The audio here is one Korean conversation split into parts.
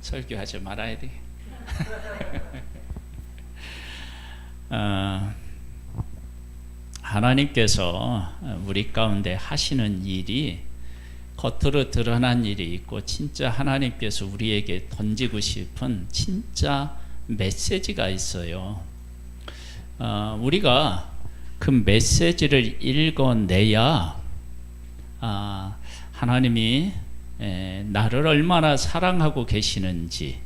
설교하지 말아야 돼. 하나님께서 우리 가운데 하시는 일이 겉으로 드러난 일이 있고, 진짜 하나님께서 우리에게 던지고 싶은 진짜 메시지가 있어요. 우리가 그 메시지를 읽어내야 하나님이 나를 얼마나 사랑하고 계시는지,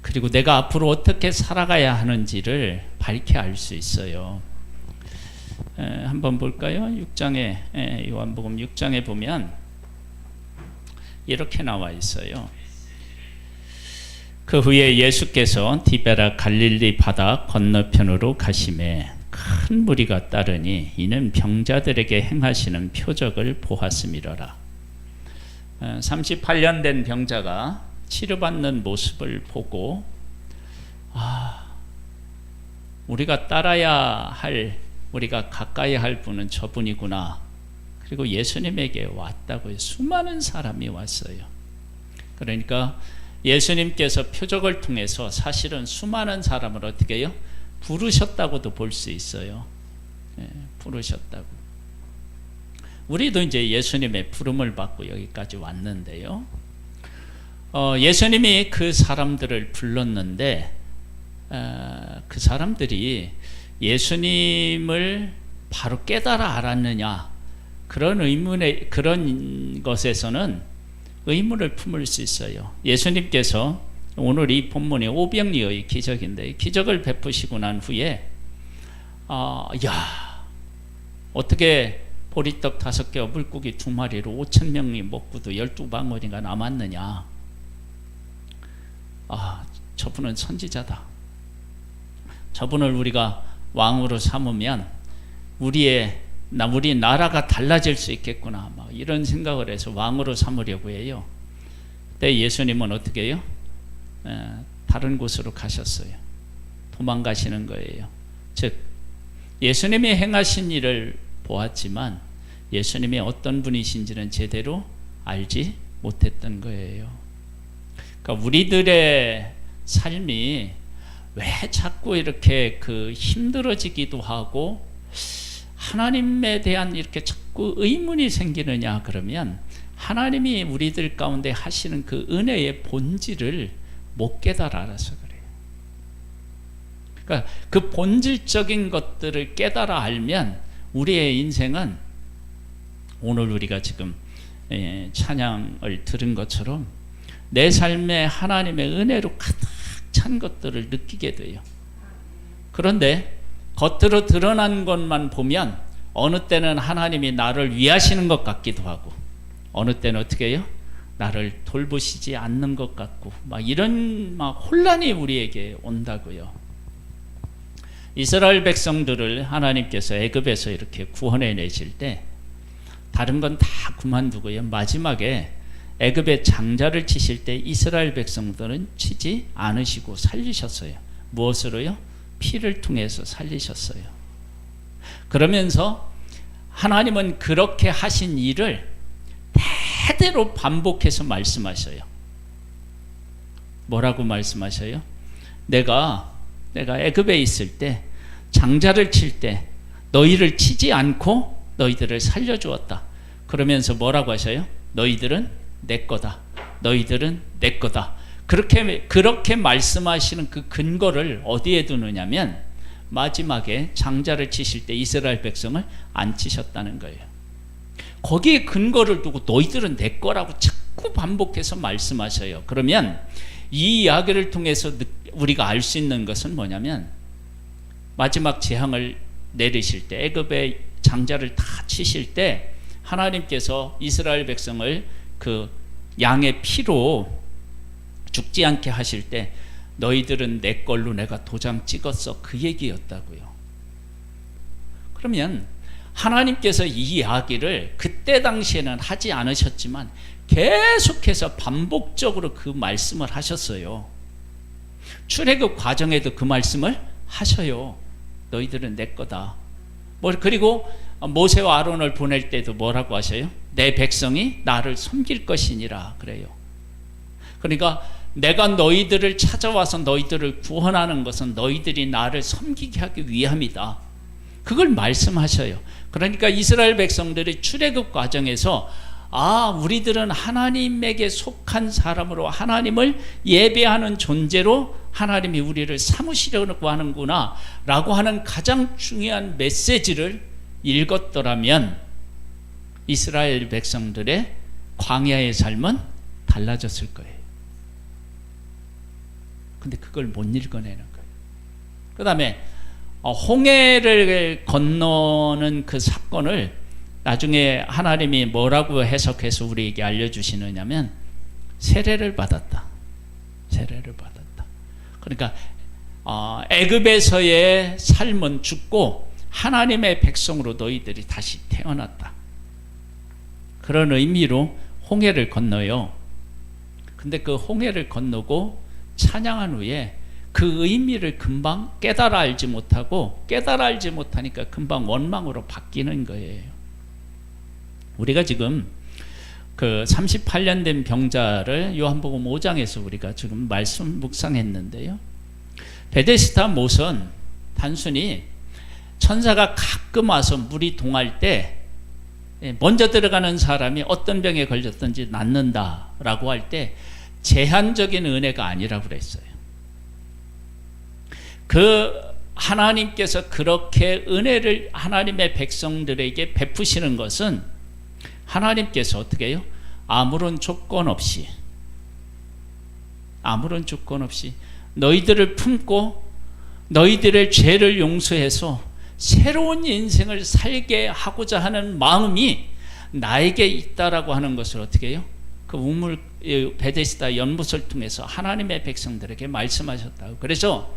그리고 내가 앞으로 어떻게 살아가야 하는지를 밝히 알 수 있어요. 한번 볼까요? 6장에, 요한복음 6장에 보면 이렇게 나와 있어요. 그 후에 예수께서 디베라 갈릴리 바다 건너편으로 가시매 큰 무리가 따르니 이는 병자들에게 행하시는 표적을 보았음이로라. 38년 된 병자가 치료받는 모습을 보고, 우리가 따라야 할, 우리가 가까이 할 분은 저분이구나. 그리고 예수님에게 왔다고요. 수많은 사람이 왔어요. 그러니까 예수님께서 표적을 통해서 사실은 수많은 사람을 어떻게 해요? 부르셨다고도 볼 수 있어요. 부르셨다고. 우리도 이제 예수님의 부름을 받고 여기까지 왔는데요. 예수님이 그 사람들을 불렀는데, 그 사람들이 예수님을 바로 깨달아 알았느냐, 그런 것에서는 의문을 품을 수 있어요. 예수님께서 오늘 이 본문이 오병이어의 기적인데, 기적을 베푸시고 난 후에 어떻게 보리떡 5개 물고기 2마리로 5,000명이 먹고도 12방울이가 남았느냐. 저분은 선지자다. 저분을 우리가 왕으로 삼으면 우리 나라가 달라질 수 있겠구나, 이런 생각을 해서 왕으로 삼으려고 해요. 그때 예수님은 어떻게 해요? 다른 곳으로 가셨어요. 도망가시는 거예요. 즉, 예수님이 행하신 일을 보았지만 예수님이 어떤 분이신지는 제대로 알지 못했던 거예요. 그러니까 우리들의 삶이 왜 자꾸 이렇게 힘들어지기도 하고 하나님에 대한 이렇게 자꾸 의문이 생기느냐, 그러면 하나님이 우리들 가운데 하시는 그 은혜의 본질을 못 깨달아 알아서 그래요. 그러니까 그 본질적인 것들을 깨달아 알면 우리의 인생은 오늘 우리가 지금 찬양을 들은 것처럼 내 삶에 하나님의 은혜로 가득 찬 것들을 느끼게 돼요. 그런데 겉으로 드러난 것만 보면 어느 때는 하나님이 나를 위하시는 것 같기도 하고, 어느 때는 어떻게 해요? 나를 돌보시지 않는 것 같고, 이런 혼란이 우리에게 온다고요. 이스라엘 백성들을 하나님께서 애굽에서 이렇게 구원해 내실 때 다른 건 다 그만두고요, 마지막에 애굽의 장자를 치실 때 이스라엘 백성들은 치지 않으시고 살리셨어요. 무엇으로요? 피를 통해서 살리셨어요. 그러면서 하나님은 그렇게 하신 일을 대대로 반복해서 말씀하셔요. 뭐라고 말씀하셔요? 내가 애굽에 있을 때, 장자를 칠 때 너희를 치지 않고 너희들을 살려주었다. 그러면서 뭐라고 하셔요? 너희들은 내 거다. 너희들은 내 거다. 그렇게 말씀하시는 그 근거를 어디에 두느냐면, 마지막에 장자를 치실 때 이스라엘 백성을 안 치셨다는 거예요. 거기에 근거를 두고 너희들은 내 거라고 자꾸 반복해서 말씀하셔요. 그러면 이 이야기를 통해서 우리가 알 수 있는 것은 뭐냐면, 마지막 재앙을 내리실 때, 애굽의 장자를 다 치실 때 하나님께서 이스라엘 백성을 그 양의 피로 죽지 않게 하실 때 너희들은 내 걸로 내가 도장 찍었어, 그 얘기였다고요. 그러면 하나님께서 이 이야기를 그때 당시에는 하지 않으셨지만 계속해서 반복적으로 그 말씀을 하셨어요. 출애굽 과정에도 그 말씀을 하셔요. 너희들은 내 거다. 그리고 모세와 아론을 보낼 때도 뭐라고 하셔요? 내 백성이 나를 섬길 것이니라 그래요. 그러니까 내가 너희들을 찾아와서 너희들을 구원하는 것은 너희들이 나를 섬기게 하기 위함이다. 그걸 말씀하셔요. 그러니까 이스라엘 백성들이 출애굽 과정에서 우리들은 하나님에게 속한 사람으로 하나님을 예배하는 존재로 하나님이 우리를 삼으시려고 하는구나 라고 하는 가장 중요한 메시지를 읽었더라면 이스라엘 백성들의 광야의 삶은 달라졌을 거예요. 근데 그걸 못 읽어내는 거예요. 그 다음에 홍해를 건너는 그 사건을 나중에 하나님이 뭐라고 해석해서 우리에게 알려주시느냐면 세례를 받았다. 세례를 받았다. 그러니까 애굽에서의 삶은 죽고 하나님의 백성으로 너희들이 다시 태어났다. 그런 의미로 홍해를 건너요. 근데 그 홍해를 건너고 찬양한 후에 그 의미를 금방 깨달아 알지 못하니까 금방 원망으로 바뀌는 거예요. 우리가 지금 그 38년 된 병자를 요한복음 5장에서 우리가 지금 말씀 묵상했는데요. 베데스다 못은 단순히 천사가 가끔 와서 물이 동할 때 먼저 들어가는 사람이 어떤 병에 걸렸든지 낫는다라고 할 때 제한적인 은혜가 아니라고 그랬어요. 그 하나님께서 그렇게 은혜를 하나님의 백성들에게 베푸시는 것은 하나님께서 어떻게 해요? 아무런 조건 없이 너희들을 품고 너희들의 죄를 용서해서 새로운 인생을 살게 하고자 하는 마음이 나에게 있다라고 하는 것을 어떻게 해요? 그 우물 베데스다 연못을 통해서 하나님의 백성들에게 말씀하셨다고. 그래서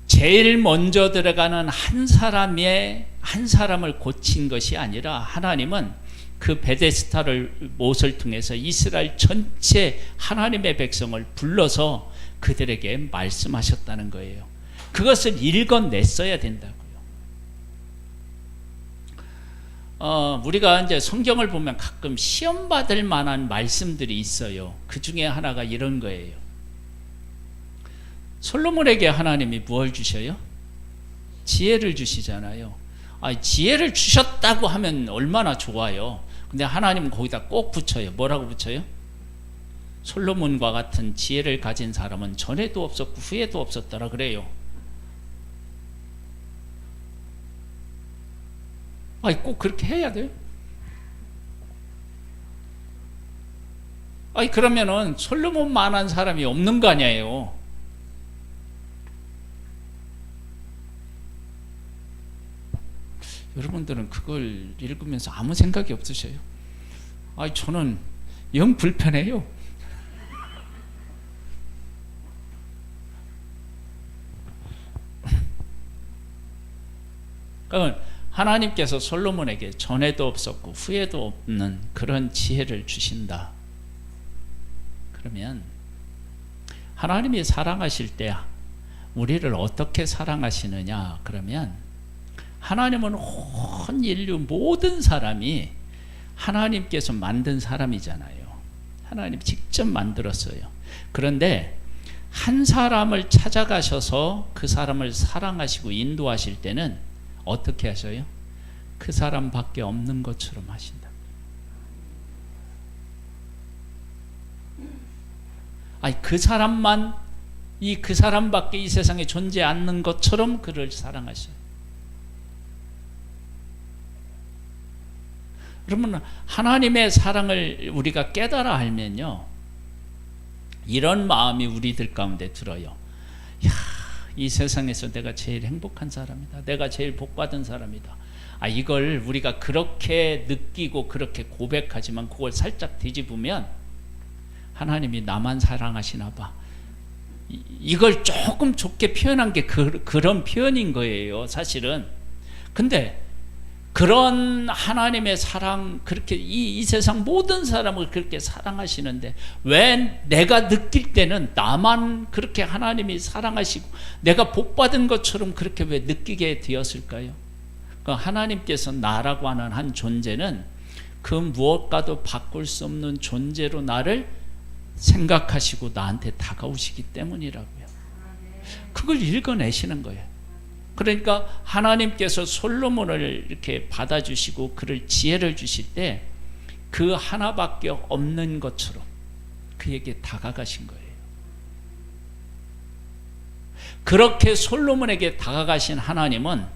제일 먼저 들어가는 한 사람을 고친 것이 아니라 하나님은 그 베데스다를 못을 통해서 이스라엘 전체 하나님의 백성을 불러서 그들에게 말씀하셨다는 거예요. 그것을 읽어냈어야 된다고요. 우리가 이제 성경을 보면 가끔 시험 받을 만한 말씀들이 있어요. 그 중에 하나가 이런 거예요. 솔로몬에게 하나님이 무엇을 주셔요? 지혜를 주시잖아요. 지혜를 주셨다고 하면 얼마나 좋아요. 근데 하나님은 거기다 꼭 붙여요. 뭐라고 붙여요? 솔로몬과 같은 지혜를 가진 사람은 전에도 없었고 후에도 없었더라 그래요. 꼭 그렇게 해야 돼요? 그러면은 솔로몬만한 사람이 없는 거 아니에요. 여러분들은 그걸 읽으면서 아무 생각이 없으셔요? 저는 영 불편해요. 그러면 하나님께서 솔로몬에게 전에도 없었고 후에도 없는 그런 지혜를 주신다. 그러면 하나님이 사랑하실 때 우리를 어떻게 사랑하시느냐? 그러면 하나님은 온 인류 모든 사람이 하나님께서 만든 사람이잖아요. 하나님 직접 만들었어요. 그런데 한 사람을 찾아가셔서 그 사람을 사랑하시고 인도하실 때는 어떻게 하셔요? 그 사람밖에 없는 것처럼 하신다. 그 사람만 그 사람밖에 이 세상에 존재 않는 것처럼 그를 사랑하셔요. 그러면 하나님의 사랑을 우리가 깨달아 알면요, 이런 마음이 우리들 가운데 들어요. 이 세상에서 내가 제일 행복한 사람이다. 내가 제일 복받은 사람이다. 이걸 우리가 그렇게 느끼고 그렇게 고백하지만 그걸 살짝 뒤집으면 하나님이 나만 사랑하시나 봐. 이걸 조금 좁게 표현한 게 그런 표현인 거예요, 사실은. 근데 그런 하나님의 사랑, 그렇게 이 세상 모든 사람을 그렇게 사랑하시는데 왜 내가 느낄 때는 나만 그렇게 하나님이 사랑하시고 내가 복받은 것처럼 그렇게 왜 느끼게 되었을까요? 그러니까 하나님께서 나라고 하는 한 존재는 그 무엇과도 바꿀 수 없는 존재로 나를 생각하시고 나한테 다가오시기 때문이라고요. 그걸 읽어내시는 거예요. 그러니까 하나님께서 솔로몬을 이렇게 받아주시고 그를 지혜를 주실 때 그 하나밖에 없는 것처럼 그에게 다가가신 거예요. 그렇게 솔로몬에게 다가가신 하나님은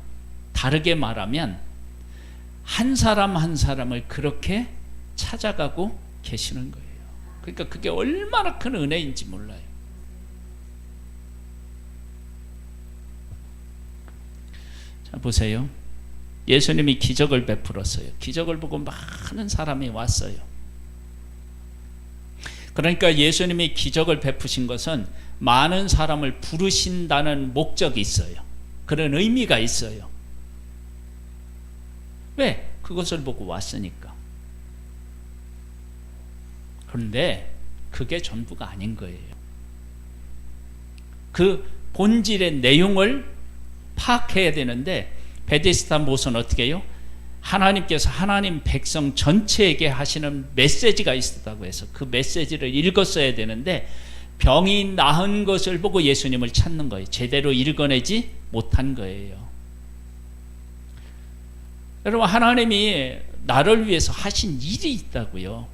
다르게 말하면 한 사람 한 사람을 그렇게 찾아가고 계시는 거예요. 그러니까 그게 얼마나 큰 은혜인지 몰라요. 자, 보세요. 예수님이 기적을 베풀었어요. 기적을 보고 많은 사람이 왔어요. 그러니까 예수님이 기적을 베푸신 것은 많은 사람을 부르신다는 목적이 있어요. 그런 의미가 있어요. 왜? 그것을 보고 왔으니까. 그런데 그게 전부가 아닌 거예요. 그 본질의 내용을 파악해야 되는데 베데스다 못은 어떻게 해요? 하나님께서 하나님 백성 전체에게 하시는 메시지가 있었다고 해서 그 메시지를 읽었어야 되는데 병이 나은 것을 보고 예수님을 찾는 거예요. 제대로 읽어내지 못한 거예요. 여러분, 하나님이 나를 위해서 하신 일이 있다고요.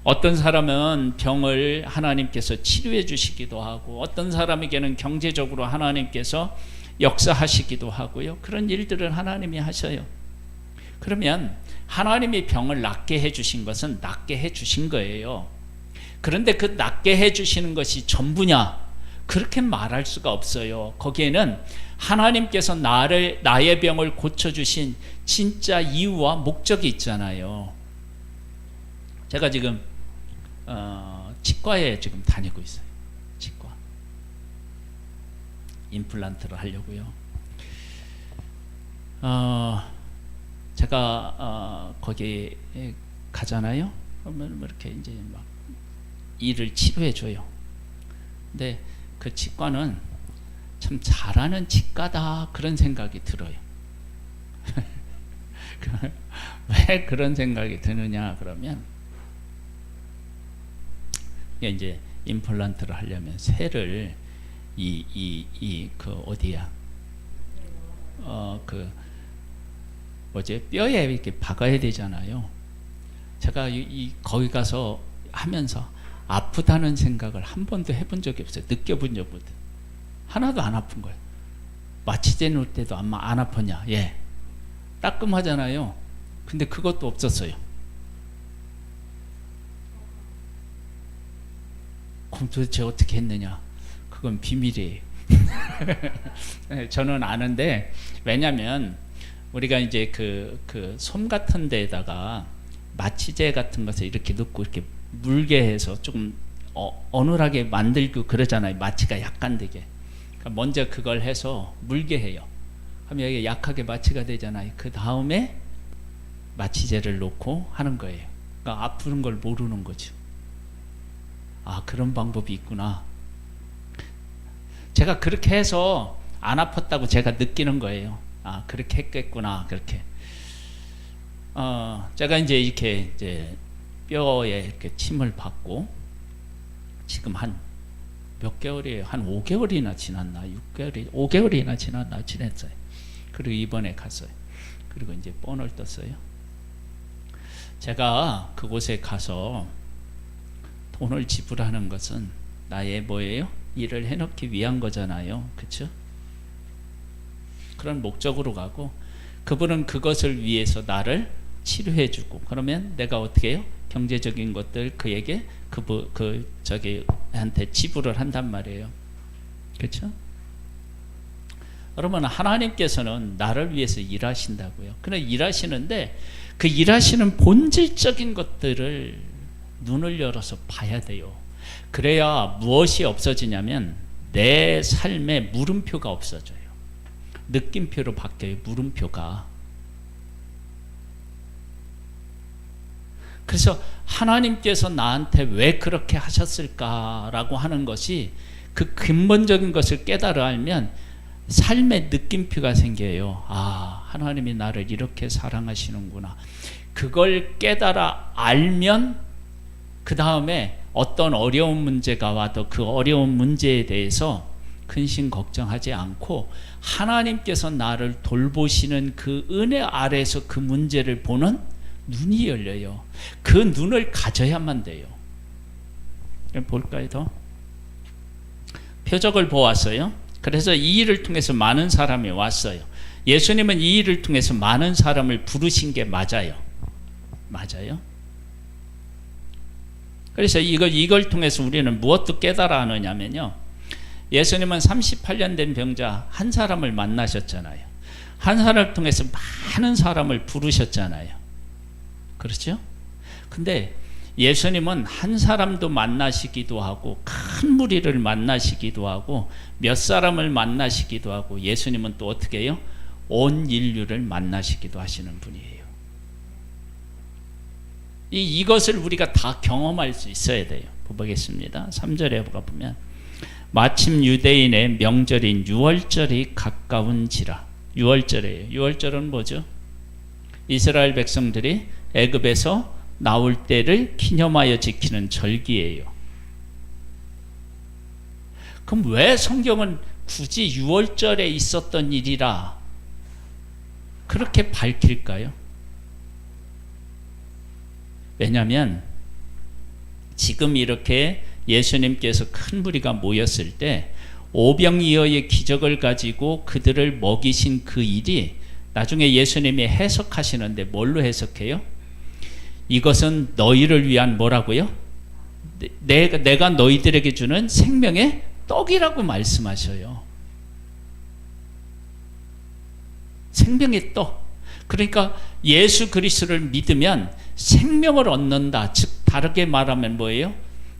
어떤 사람은 병을 하나님께서 치료해 주시기도 하고 어떤 사람에게는 경제적으로 하나님께서 역사하시기도 하고요. 그런 일들을 하나님이 하셔요. 그러면 하나님이 병을 낫게 해주신 것은 낫게 해주신 거예요. 그런데 그 낫게 해주시는 것이 전부냐? 그렇게 말할 수가 없어요. 거기에는 하나님께서 나의 병을 고쳐주신 진짜 이유와 목적이 있잖아요. 제가 지금 치과에 지금 다니고 있어요. 치과 임플란트를 하려고요. 제가 거기 가잖아요. 그러면 이렇게 이제 막 이를 치료해 줘요. 근데 그 치과는 참 잘하는 치과다 그런 생각이 들어요. 왜 그런 생각이 드느냐 그러면 이제 임플란트를 하려면 쇠를 그 어디야 그 뭐지 뼈에 이렇게 박아야 되잖아요. 제가 거기 가서 하면서 아프다는 생각을 한 번도 해본 적이 없어요. 느껴본 적도 하나도 안 아픈 거예요. 마취제 놓을 때도 안 아팠냐? 예, 따끔하잖아요. 근데 그것도 없었어요. 그럼 도대체 어떻게 했느냐? 그건 비밀이에요. 저는 아는데 왜냐면 우리가 이제 그 솜 같은 데에다가 마취제 같은 것을 이렇게 넣고 이렇게 물게 해서 조금 어눌하게 만들고 그러잖아요. 마취가 약간 되게. 그러니까 먼저 그걸 해서 물게 해요. 그러면 이게 약하게 마취가 되잖아요. 그 다음에 마취제를 놓고 하는 거예요. 그러니까 아프는 걸 모르는 거죠. 아, 그런 방법이 있구나. 제가 그렇게 해서 안 아팠다고 제가 느끼는 거예요. 아, 그렇게 했겠구나. 그렇게. 제가 이제 뼈에 이렇게 침을 받고 지금 한 몇 개월이에요? 한 5개월이나 지났나? 5개월이나 지났어요. 그리고 이번에 갔어요. 그리고 이제 뻔을 떴어요. 제가 그곳에 가서 돈을 지불하는 것은 나의 뭐예요? 일을 해놓기 위한 거잖아요. 그렇죠? 그런 목적으로 가고 그분은 그것을 위해서 나를 치료해주고 그러면 내가 어떻게 해요? 경제적인 것들 그에게 한테 지불을 한단 말이에요. 그렇죠? 여러분, 하나님께서는 나를 위해서 일하신다고요. 그냥 일하시는데 그 일하시는 본질적인 것들을 눈을 열어서 봐야 돼요. 그래야 무엇이 없어지냐면 내 삶에 물음표가 없어져요. 느낌표로 바뀌어요. 물음표가. 그래서 하나님께서 나한테 왜 그렇게 하셨을까라고 하는 것이 그 근본적인 것을 깨달아 알면 삶의 느낌표가 생겨요. 아, 하나님이 나를 이렇게 사랑하시는구나. 그걸 깨달아 알면 그 다음에 어떤 어려운 문제가 와도 그 어려운 문제에 대해서 근심 걱정하지 않고 하나님께서 나를 돌보시는 그 은혜 아래에서 그 문제를 보는 눈이 열려요. 그 눈을 가져야만 돼요. 볼까요? 더 표적을 보았어요. 그래서 이 일을 통해서 많은 사람이 왔어요. 예수님은 이 일을 통해서 많은 사람을 부르신 게 맞아요. 맞아요. 그래서 이걸 통해서 우리는 무엇도 깨달아 하느냐면요, 예수님은 38년 된 병자 한 사람을 만나셨잖아요. 한 사람을 통해서 많은 사람을 부르셨잖아요. 그렇죠? 근데 예수님은 한 사람도 만나시기도 하고 큰 무리를 만나시기도 하고 몇 사람을 만나시기도 하고, 예수님은 또 어떻게 해요? 온 인류를 만나시기도 하시는 분이에요. 이것을 우리가 다 경험할 수 있어야 돼요. 보겠습니다. 3절에 보면 마침 유대인의 명절인 유월절이 가까운지라. 유월절이에요. 유월절은 뭐죠? 이스라엘 백성들이 애굽에서 나올 때를 기념하여 지키는 절기예요. 그럼 왜 성경은 굳이 유월절에 있었던 일이라 그렇게 밝힐까요? 왜냐하면 지금 이렇게 예수님께서 큰 무리가 모였을 때 오병이어의 기적을 가지고 그들을 먹이신 그 일이 나중에 예수님이 해석하시는데 뭘로 해석해요? 이것은 너희를 위한 뭐라고요? 내가 너희들에게 주는 생명의 떡이라고 말씀하셔요. 생명의 떡. 그러니까 예수 그리스도를 믿으면 생명을 얻는다. 즉 다르게 말하면 뭐예요?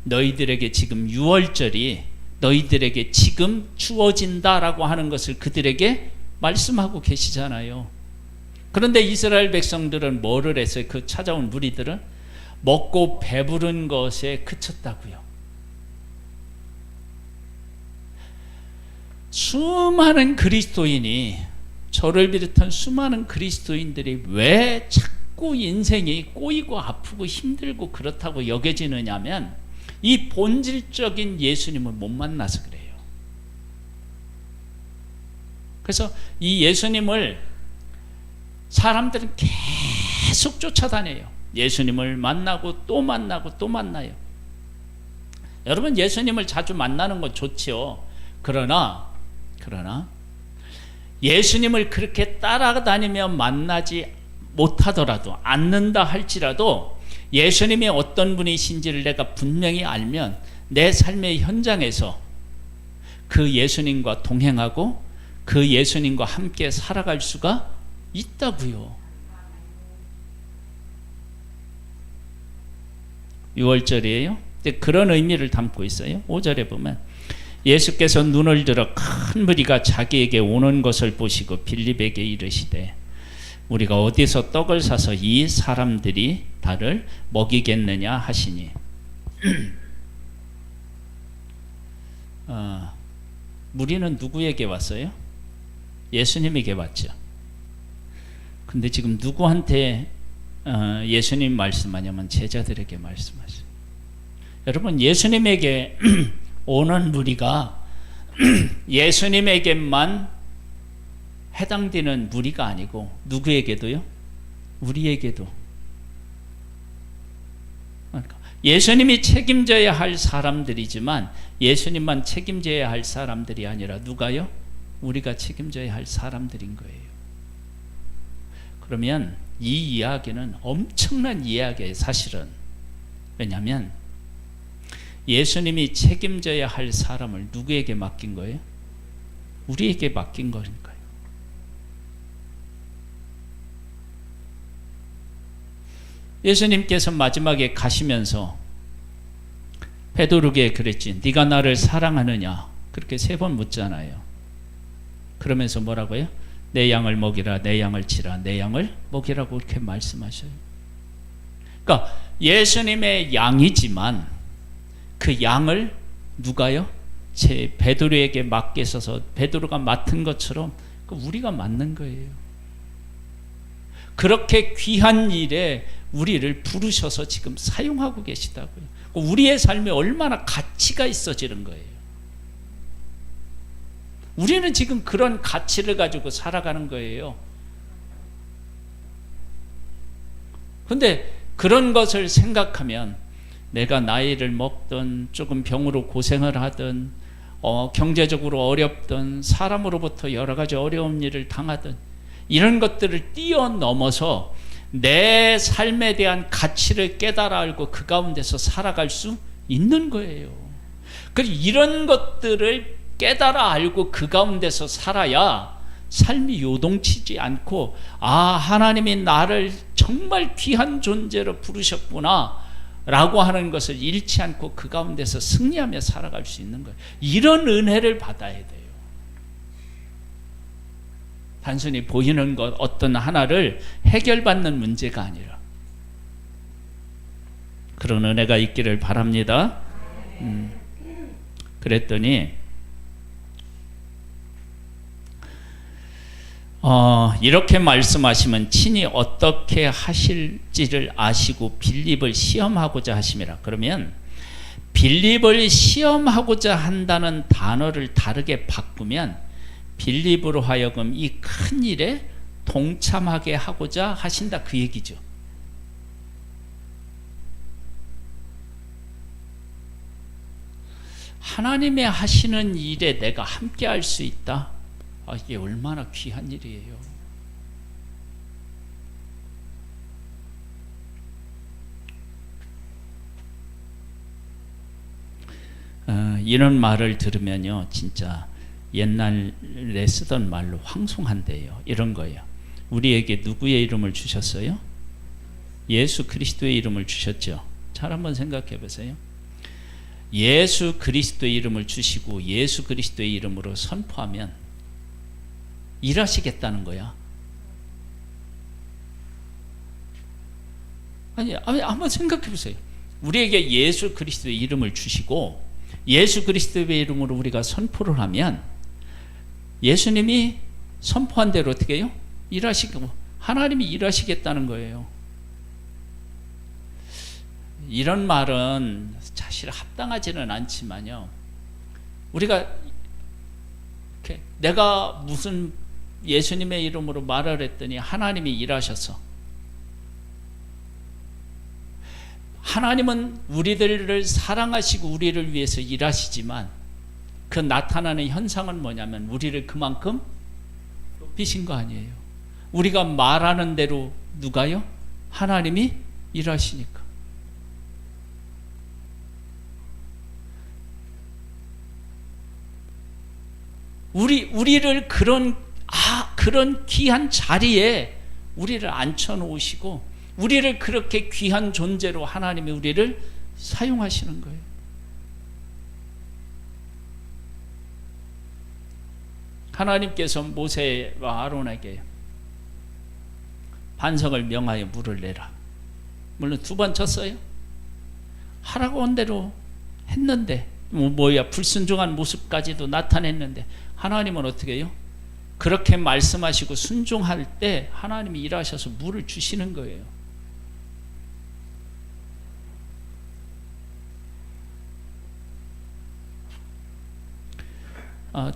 너희들에게 지금 유월절이 너희들에게 지금 주어진다라고 하는 것을 그들에게 말씀하고 계시잖아요. 그런데 이스라엘 백성들은 뭐를 했어요? 그 찾아온 무리들은 먹고 배부른 것에 그쳤다고요. 수많은 그리스도인이, 저를 비롯한 수많은 그리스도인들이 왜 자꾸 인생이 꼬이고 아프고 힘들고 그렇다고 여겨지느냐면 이 본질적인 예수님을 못 만나서 그래요. 그래서 이 예수님을 사람들은 계속 쫓아다녀요. 예수님을 만나고 또 만나고 또 만나요. 여러분, 예수님을 자주 만나는 건 좋지요. 그러나 예수님을 그렇게 따라다니며 만나지 못하더라도, 않는다 할지라도 예수님이 어떤 분이신지를 내가 분명히 알면 내 삶의 현장에서 그 예수님과 동행하고 그 예수님과 함께 살아갈 수가 있다고요. 유월절이에요. 그런 의미를 담고 있어요. 5절에 보면 예수께서 눈을 들어 큰 무리가 자기에게 오는 것을 보시고 빌립에게 이르시되 우리가 어디서 떡을 사서 이 사람들이 다를 먹이겠느냐 하시니 무리는 누구에게 왔어요? 예수님에게 왔죠. 근데 지금 누구한테 예수님 말씀하냐면 제자들에게 말씀하셔요. 여러분, 예수님에게 오는 무리가 예수님에게만 해당되는 무리가 아니고 누구에게도요? 우리에게도. 그러니까 예수님이 책임져야 할 사람들이지만 예수님만 책임져야 할 사람들이 아니라 누가요? 우리가 책임져야 할 사람들인 거예요. 그러면 이 이야기는 엄청난 이야기예요, 사실은. 왜냐하면 예수님이 책임져야 할 사람을 누구에게 맡긴 거예요? 우리에게 맡긴 거니까요. 예수님께서 마지막에 가시면서 베드로에게 그랬지. 네가 나를 사랑하느냐? 그렇게 3번 묻잖아요. 그러면서 뭐라고요? 내 양을 먹이라, 내 양을 치라, 내 양을 먹이라고 이렇게 말씀하셔요. 그러니까 예수님의 양이지만 그 양을 누가요? 제 베드로에게 맡겨서 베드로가 맡은 것처럼 우리가 맡는 거예요. 그렇게 귀한 일에 우리를 부르셔서 지금 사용하고 계시다고요. 우리의 삶에 얼마나 가치가 있어지는 거예요. 우리는 지금 그런 가치를 가지고 살아가는 거예요. 근데 그런 것을 생각하면 내가 나이를 먹든 조금 병으로 고생을 하든 경제적으로 어렵든 사람으로부터 여러 가지 어려운 일을 당하든 이런 것들을 뛰어넘어서 내 삶에 대한 가치를 깨달아 알고 그 가운데서 살아갈 수 있는 거예요. 그리고 이런 것들을 깨달아 알고 그 가운데서 살아야 삶이 요동치지 않고 하나님이 나를 정말 귀한 존재로 부르셨구나 라고 하는 것을 잃지 않고 그 가운데서 승리하며 살아갈 수 있는 거예요. 이런 은혜를 받아야 돼요. 단순히 보이는 것 어떤 하나를 해결받는 문제가 아니라 그런 은혜가 있기를 바랍니다. 그랬더니 이렇게 말씀하시면 친히 어떻게 하실지를 아시고 빌립을 시험하고자 하심이라. 그러면 빌립을 시험하고자 한다는 단어를 다르게 바꾸면 빌립으로 하여금 이 큰 일에 동참하게 하고자 하신다 그 얘기죠. 하나님의 하시는 일에 내가 함께 할 수 있다. 이게 얼마나 귀한 일이에요. 이런 말을 들으면요, 진짜 옛날에 쓰던 말로 황송한데요. 이런 거예요. 우리에게 누구의 이름을 주셨어요? 예수 그리스도의 이름을 주셨죠. 잘 한번 생각해 보세요. 예수 그리스도의 이름을 주시고 예수 그리스도의 이름으로 선포하면 일하시겠다는 거야. 아니 한번 생각해 보세요. 우리에게 예수 그리스도의 이름을 주시고 예수 그리스도의 이름으로 우리가 선포를 하면 예수님이 선포한 대로 어떻게 해요? 일하시고 하나님이 일하시겠다는 거예요. 이런 말은 사실 합당하지는 않지만요. 우리가 내가 무슨 예수님의 이름으로 말을 했더니 하나님이 일하셔서 하나님은 우리들을 사랑하시고 우리를 위해서 일하시지만 그 나타나는 현상은 뭐냐면 우리를 그만큼 높이신 거 아니에요. 우리가 말하는 대로 누가요? 하나님이 일하시니까. 우리를 그런 귀한 자리에 우리를 앉혀놓으시고 우리를 그렇게 귀한 존재로 하나님이 우리를 사용하시는 거예요. 하나님께서 모세와 아론에게 반석을 명하여 물을 내라. 물론 2번 쳤어요. 하라고 한 대로 했는데 불순종한 모습까지도 나타냈는데 하나님은 어떻게 해요? 그렇게 말씀하시고 순종할 때 하나님이 일하셔서 물을 주시는 거예요.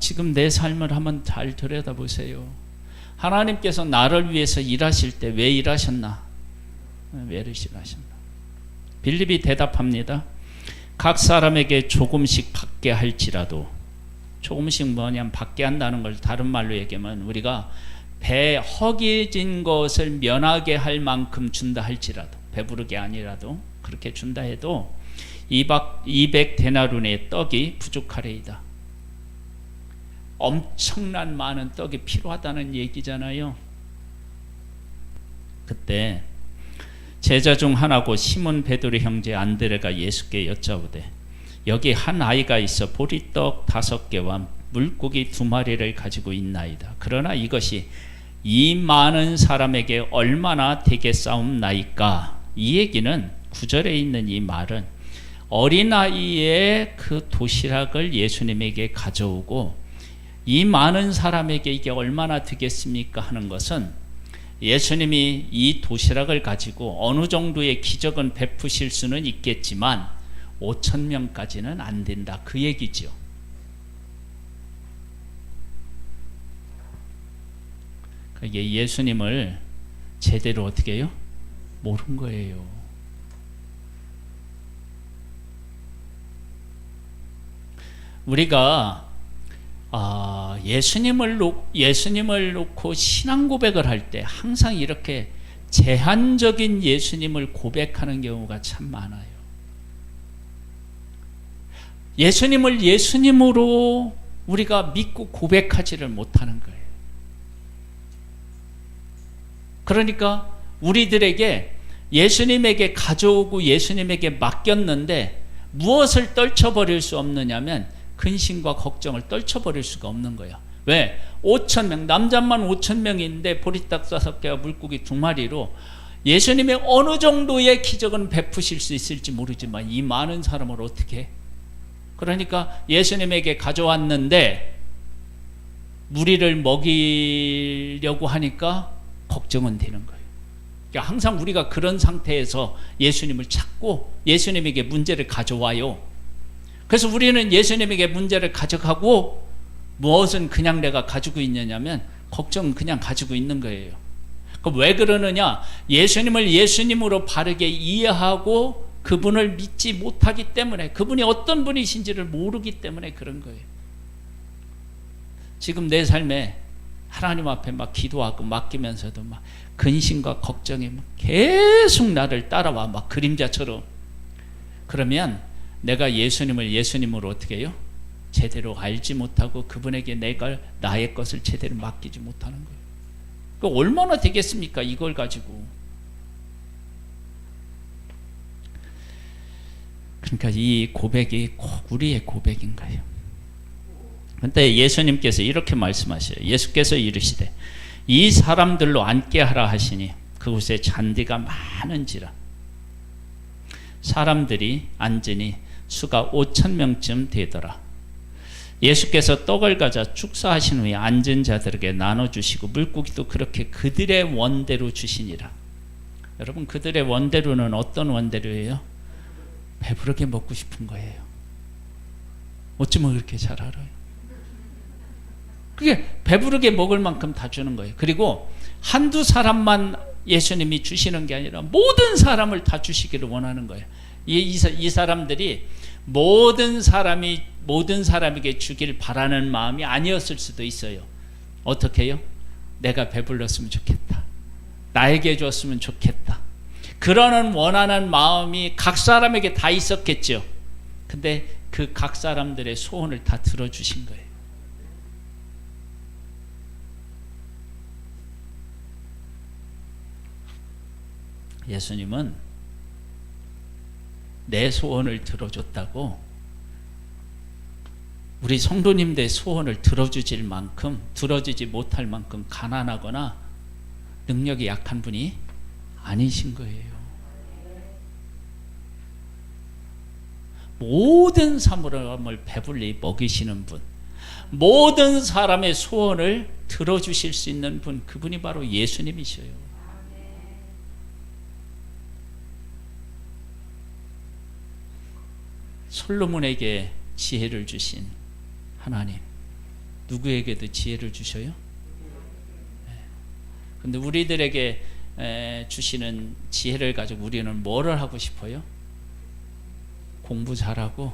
지금 내 삶을 한번 잘 들여다보세요. 하나님께서 나를 위해서 일하실 때 왜 일하셨나? 왜 일하셨나? 빌립이 대답합니다. 각 사람에게 조금씩 받게 할지라도, 조금씩 뭐냐면 받게 한다는 걸 다른 말로 얘기하면 우리가 배 허기진 것을 면하게 할 만큼 준다 할지라도, 배부르게 아니라도 그렇게 준다 해도 200데나리온의 떡이 부족하리이다. 엄청난 많은 떡이 필요하다는 얘기잖아요. 그때 제자 중 하나고 시몬 베드로 형제 안드레가 예수께 여짜오되 여기 한 아이가 있어 보리떡 5개와 물고기 2마리를 가지고 있나이다. 그러나 이것이 이 많은 사람에게 얼마나 되겠사옵나이까. 이 얘기는 9절에 있는 이 말은 어린아이의 그 도시락을 예수님에게 가져오고 이 많은 사람에게 이게 얼마나 되겠습니까 하는 것은 예수님이 이 도시락을 가지고 어느 정도의 기적은 베푸실 수는 있겠지만 5천 명까지는 안 된다, 그 얘기죠. 이게 예수님을 제대로 어떻게 해요? 모른 거예요. 우리가 예수님을 놓고 신앙 고백을 할 때 항상 이렇게 제한적인 예수님을 고백하는 경우가 참 많아요. 예수님을 예수님으로 우리가 믿고 고백하지를 못하는 거예요. 그러니까 우리들에게 예수님에게 가져오고 예수님에게 맡겼는데 무엇을 떨쳐버릴 수 없느냐면 근심과 걱정을 떨쳐버릴 수가 없는 거야. 왜? 5,000명, 남자만 5,000명인데 보리떡 5개와 물고기 2마리로 예수님의 어느 정도의 기적은 베푸실 수 있을지 모르지만 이 많은 사람을 어떻게 해? 그러니까 예수님에게 가져왔는데 무리를 먹이려고 하니까 걱정은 되는 거예요. 그러니까 항상 우리가 그런 상태에서 예수님을 찾고 예수님에게 문제를 가져와요. 그래서 우리는 예수님에게 문제를 가져가고 무엇은 그냥 내가 가지고 있느냐면 걱정은 그냥 가지고 있는 거예요. 왜 그러느냐? 예수님을 예수님으로 바르게 이해하고 그분을 믿지 못하기 때문에, 그분이 어떤 분이신지를 모르기 때문에 그런 거예요. 지금 내 삶에 하나님 앞에 막 기도하고 맡기면서도 막 근심과 걱정이 막 계속 나를 따라와, 막 그림자처럼. 그러면 내가 예수님을 예수님으로 어떻게 해요? 제대로 알지 못하고 그분에게 내가 나의 것을 제대로 맡기지 못하는 거예요. 그러니까 얼마나 되겠습니까? 이걸 가지고. 그러니까 이 고백이 꼭 우리의 고백인 거예요. 근데 예수님께서 이렇게 말씀하셔요. 예수께서 이르시되 이 사람들로 앉게 하라 하시니 그곳에 잔디가 많은지라. 사람들이 앉으니 수가 5,000명쯤 되더라. 예수께서 떡을 가져 축사하신 후에 앉은 자들에게 나눠주시고 물고기도 그렇게 그들의 원대로 주시니라. 여러분, 그들의 원대로는 어떤 원대로예요? 배부르게 먹고 싶은 거예요. 어쩌면 그렇게 잘 알아요. 그게 배부르게 먹을 만큼 다 주는 거예요. 그리고 한두 사람만 예수님이 주시는 게 아니라 모든 사람을 다 주시기를 원하는 거예요. 이 사람들이 모든 사람에게 주길 바라는 마음이 아니었을 수도 있어요. 어떻게 해요? 내가 배불렀으면 좋겠다, 나에게 줬으면 좋겠다, 그러는 원하는 마음이 각 사람에게 다 있었겠죠. 근데 그 각 사람들의 소원을 다 들어주신 거예요. 예수님은 내 소원을 들어줬다고 우리 성도님들의 소원을 들어주지 못할 만큼 가난하거나 능력이 약한 분이 아니신 거예요. 모든 사람을 배불리 먹이시는 분, 모든 사람의 소원을 들어주실 수 있는 분, 그분이 바로 예수님이셔요. 솔로몬에게 지혜를 주신 하나님, 누구에게도 지혜를 주셔요? 근데 우리들에게 주시는 지혜를 가지고 우리는 뭐를 하고 싶어요? 공부 잘하고,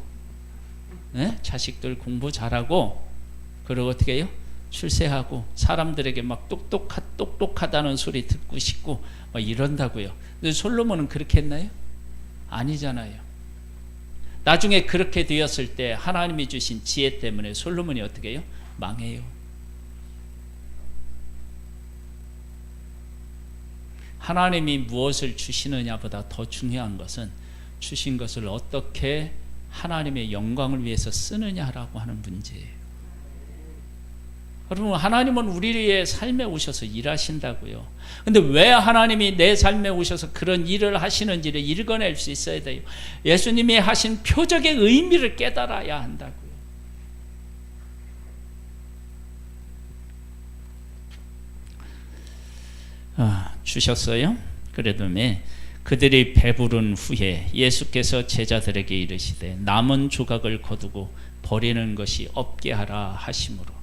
자식들 공부 잘하고, 그리고 어떻게 해요? 출세하고, 사람들에게 막 똑똑하다는 소리 듣고 싶고 막 이런다고요. 근데 솔로몬은 그렇게 했나요? 아니잖아요. 나중에 그렇게 되었을 때 하나님이 주신 지혜 때문에 솔로몬이 어떻게 해요? 망해요. 하나님이 무엇을 주시느냐보다 더 중요한 것은 주신 것을 어떻게 하나님의 영광을 위해서 쓰느냐라고 하는 문제예요. 여러분, 하나님은 우리의 삶에 오셔서 일하신다고요. 근데 왜 하나님이 내 삶에 오셔서 그런 일을 하시는지를 읽어낼 수 있어야 돼요. 예수님이 하신 표적의 의미를 깨달아야 한다고요. 주셨어요? 그래도 그들이 배부른 후에 예수께서 제자들에게 이르시되 남은 조각을 거두고 버리는 것이 없게 하라 하심으로.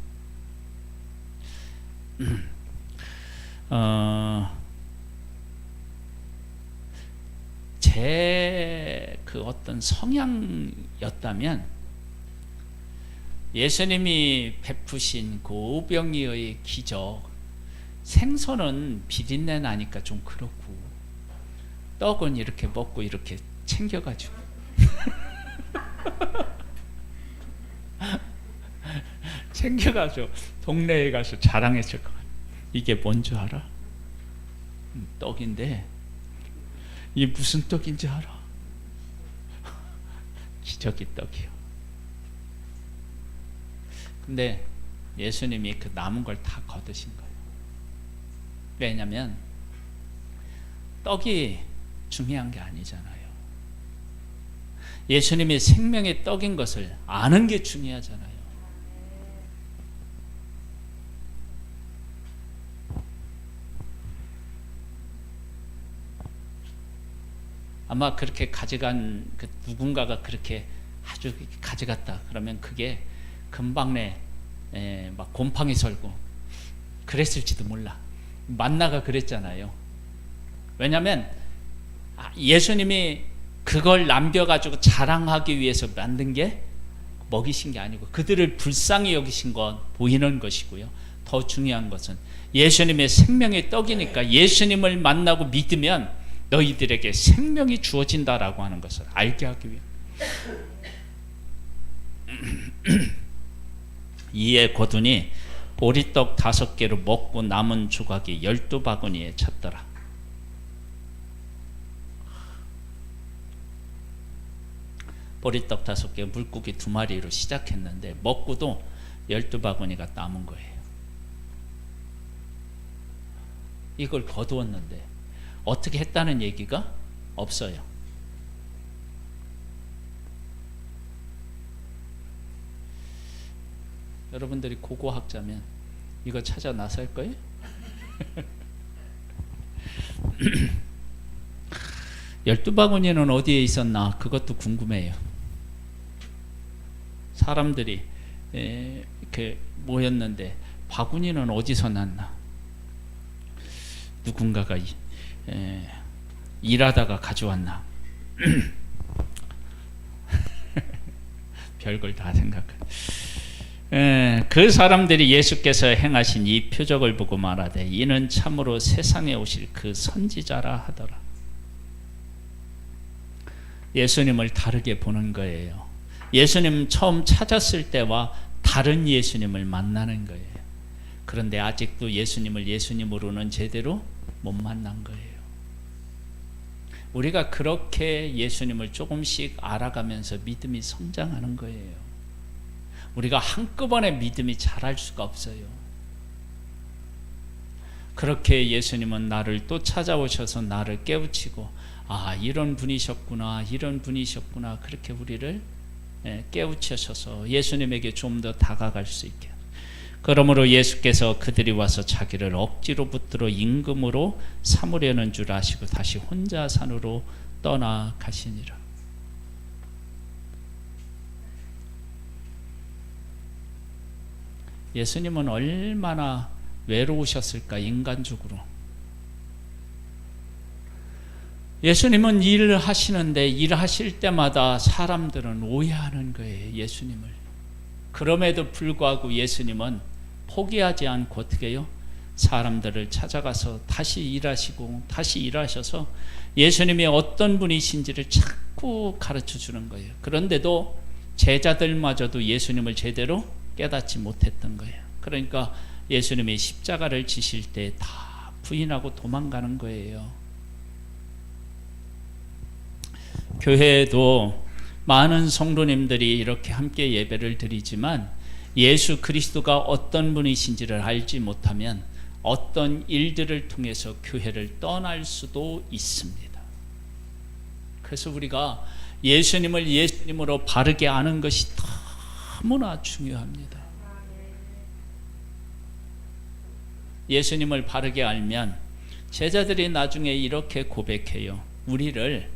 제 그 어떤 성향이었다면 예수님이 베푸신 그 오병이어의 기적, 생선은 비린내 나니까 좀 그렇고 떡은 이렇게 먹고 이렇게 챙겨가지고 챙겨가지고 동네에 가서 자랑했을 것 같아요. 이게 뭔 줄 알아? 떡인데 이게 무슨 떡인지 알아? 기적의 떡이요. 근데 예수님이 그 남은 걸 다 거두신 거예요. 왜냐하면 떡이 중요한 게 아니잖아요. 예수님이 생명의 떡인 것을 아는 게 중요하잖아요. 아마 그렇게 가져간 그 누군가가 그렇게 아주 가져갔다 그러면 그게 금방 막 곰팡이 설고 그랬을지도 몰라. 만나가 그랬잖아요. 왜냐하면 예수님이 그걸 남겨가지고 자랑하기 위해서 만든 게 먹이신 게 아니고 그들을 불쌍히 여기신 건 보이는 것이고요. 더 중요한 것은 예수님의 생명의 떡이니까 예수님을 만나고 믿으면 너희들에게 생명이 주어진다라고 하는 것을 알게 하기 위해. 이에 거두니 보리떡 5개로 먹고 남은 조각이 12바구니에 찼더라. 보리떡 5개, 물고기 2마리로 시작했는데 먹고도 12바구니가 남은 거예요. 이걸 거두었는데 어떻게 했다는 얘기가 없어요. 여러분들이 고고학자면 이거 찾아 나설 거예요? 12바구니는 어디에 있었나 그것도 궁금해요. 사람들이 이렇게 모였는데 바구니는 어디서 났나? 누군가가 일하다가 가져왔나? 별걸 다 생각해. 그 사람들이 예수께서 행하신 이 표적을 보고 말하되 이는 참으로 세상에 오실 그 선지자라 하더라. 예수님을 다르게 보는 거예요. 예수님 처음 찾았을 때와 다른 예수님을 만나는 거예요. 그런데 아직도 예수님을 예수님으로는 제대로 못 만난 거예요. 우리가 그렇게 예수님을 조금씩 알아가면서 믿음이 성장하는 거예요. 우리가 한꺼번에 믿음이 자랄 수가 없어요. 그렇게 예수님은 나를 또 찾아오셔서 나를 깨우치고 이런 분이셨구나 이런 분이셨구나 그렇게 우리를 깨우치셔서 예수님에게 좀 더 다가갈 수 있게. 그러므로 예수께서 그들이 와서 자기를 억지로 붙들어 임금으로 삼으려는 줄 아시고 다시 혼자 산으로 떠나가시니라. 예수님은 얼마나 외로우셨을까 인간적으로. 예수님은 일을 하시는데 일하실 때마다 사람들은 오해하는 거예요. 예수님을. 그럼에도 불구하고 예수님은 포기하지 않고 어떻게 해요? 사람들을 찾아가서 다시 일하시고 다시 일하셔서 예수님이 어떤 분이신지를 자꾸 가르쳐 주는 거예요. 그런데도 제자들마저도 예수님을 제대로 깨닫지 못했던 거예요. 그러니까 예수님이 십자가를 지실 때 다 부인하고 도망가는 거예요. 교회에도 많은 성도님들이 이렇게 함께 예배를 드리지만 예수 그리스도가 어떤 분이신지를 알지 못하면 어떤 일들을 통해서 교회를 떠날 수도 있습니다. 그래서 우리가 예수님을 예수님으로 바르게 아는 것이 너무나 중요합니다. 예수님을 바르게 알면 제자들이 나중에 이렇게 고백해요. 우리를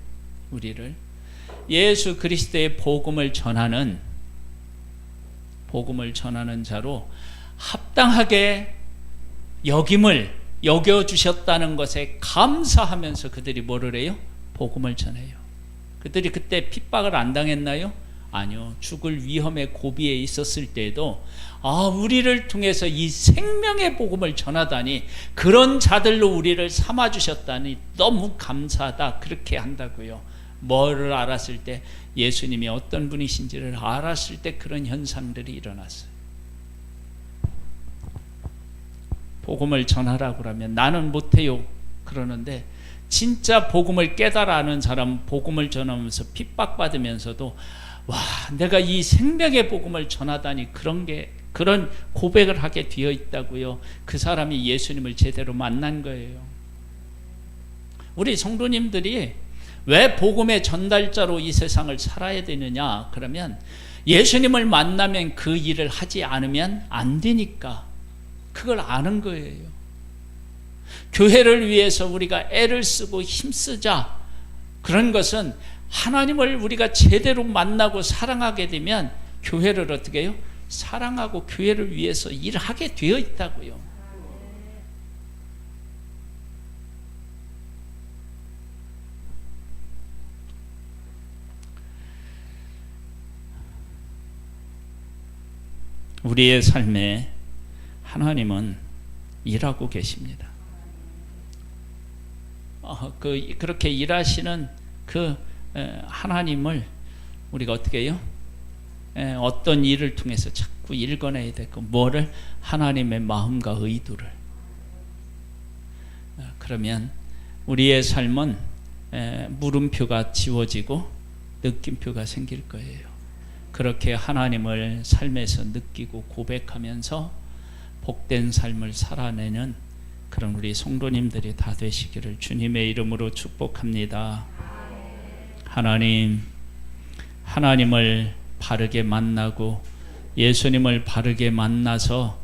예수 그리스도의 복음을 전하는 자로 합당하게 여겨주셨다는 것에 감사하면서 그들이 뭐를 해요? 복음을 전해요. 그들이 그때 핍박을 안 당했나요? 아니요. 죽을 위험의 고비에 있었을 때에도 우리를 통해서 이 생명의 복음을 전하다니, 그런 자들로 우리를 삼아주셨다니 너무 감사하다, 그렇게 한다고요. 뭐를 알았을 때? 예수님이 어떤 분이신지를 알았을 때 그런 현상들이 일어났어요. 복음을 전하라고 그러면 나는 못해요 그러는데, 진짜 복음을 깨달아 아는 사람은 복음을 전하면서 핍박받으면서도 내가 이 생명의 복음을 전하다니, 그런 고백을 하게 되어 있다고요. 그 사람이 예수님을 제대로 만난 거예요. 우리 성도님들이 왜 복음의 전달자로 이 세상을 살아야 되느냐? 그러면 예수님을 만나면 그 일을 하지 않으면 안 되니까, 그걸 아는 거예요. 교회를 위해서 우리가 애를 쓰고 힘쓰자. 그런 것은 하나님을 우리가 제대로 만나고 사랑하게 되면 교회를 어떻게 해요? 사랑하고 교회를 위해서 일하게 되어 있다고요. 우리의 삶에 하나님은 일하고 계십니다. 그렇게 일하시는 그 하나님을 우리가 어떻게 해요? 어떤 일을 통해서 자꾸 읽어내야 되고, 뭐를? 하나님의 마음과 의도를. 그러면 우리의 삶은 물음표가 지워지고 느낌표가 생길 거예요. 그렇게 하나님을 삶에서 느끼고 고백하면서 복된 삶을 살아내는 그런 우리 성도님들이 다 되시기를 주님의 이름으로 축복합니다. 하나님을 바르게 만나고 예수님을 바르게 만나서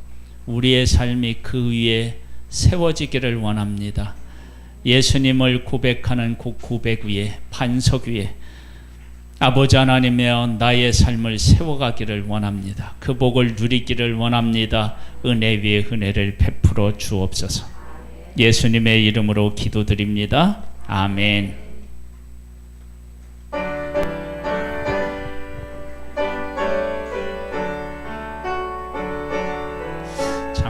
우리의 삶이 그 위에 세워지기를 원합니다. 예수님을 고백하는 그 고백 위에, 반석 위에 아버지 하나님이여 나의 삶을 세워가기를 원합니다. 그 복을 누리기를 원합니다. 은혜 위에 은혜를 베풀어 주옵소서. 예수님의 이름으로 기도드립니다. 아멘.